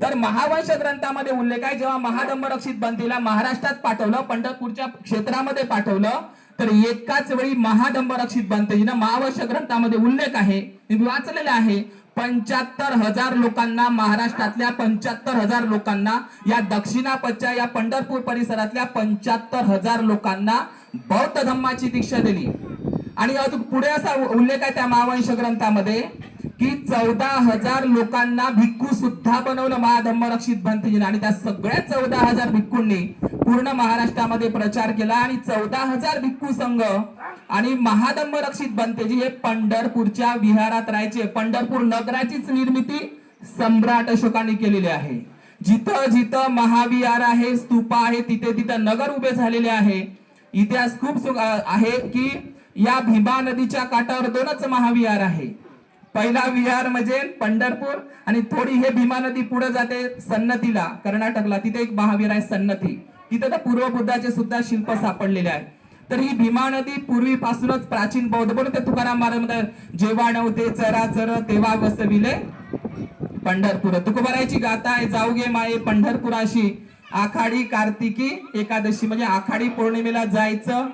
तर महावंश ग्रंथामध्ये उल्लेख आहे, जेव्हा महादंबरक्षित बंतीला महाराष्ट्रात पाठवलं, पंढरपूरच्या क्षेत्रामध्ये पाठवलं, तर एकाच वेळी महादंबरक्षित बंतीनं महावंश ग्रंथामध्ये उल्लेख आहे, मी वाचलेले आहे, 75,000 लोकांना, महाराष्ट्रातल्या 75,000 लोकांना, या दक्षिणापथच्या या पंढरपूर परिसरातल्या 75,000 लोकांना बौद्ध धम्माची दीक्षा दिली। आणि अजून पुढे असा उल्लेख आहे त्या महावंश ग्रंथामध्ये की 14,000 लोकांना भिक्खू सुद्धा बनवलं महाधम्मरक्षित बंतीजीने, आणि त्या सगळ्या 14,000 भिक्खूंनी पूर्ण महाराष्ट्रामध्ये प्रचार केला, आणि 14,000 भिक्खू संघ आणि महाधम्मरक्षित बंतेजी हे पंढरपूरच्या विहारात राहायचे। पंढरपूर नगराचीच निर्मिती सम्राट अशोकाने केलेली आहे। जिथं जिथं महाविहार आहे, स्तूप आहे, तिथे तिथं नगर उभे झालेले आहे। इतिहास खूप आहे की या भीमा नदीच्या काठावर 2च महाविहार आहे। पहिला विहार म्हणजे पंढरपूर, आणि थोडी हे भीमा नदी पुढे जाते सन्नतीला, कर्नाटकला, तिथे एक महाविहार आहे सन्नती, तिथे तर पूर्व बुद्धाचे सुद्धा शिल्प सापडलेले आहेत। तर ही भीमा नदी पूर्वीपासूनच प्राचीन बौद्ध बोलते तुकाराम महाराज म्हणतात, जेव्हा नव्हते चराचर तेव्हा वसविले पंढरपूर। तुकोबारायची गाथा आहे, जाऊगे माये पंढरपुराशी, आखाडी कार्तिकी एकादशी, म्हणजे आखाडी पौर्णिमेला जायचं,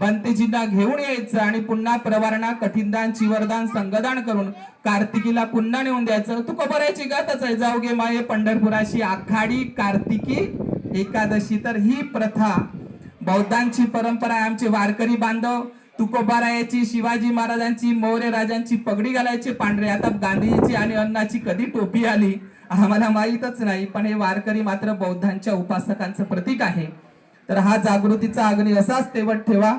बंतेजींना घेऊन यायचं, आणि पुन्हा प्रवारणा कठीणदान चिवरदान संगदान करून कार्तिकीला पुन्हा नेऊन द्यायचं। तुकोबारायची गाथाच आहे, जाऊगे माये पंढरपुराशी, आखाडी कार्तिकी एकादशी। तर ही प्रथा बौद्धांची परंपरा आहे। आमचे वारकरी बांधव तुकोबारायाची, शिवाजी महाराजांची, मौर्य राजांची पगडी घालायची पांढरे, आता गांधीजीची आणि अण्णाची कधी टोपी आली आम्हाला माहीतच नाही, पण हे वारकरी मात्र बौद्धांच्या उपासकांचं प्रतीक आहे। तर हा जागृतीचा अग्नी असाच तेवत ठेवा।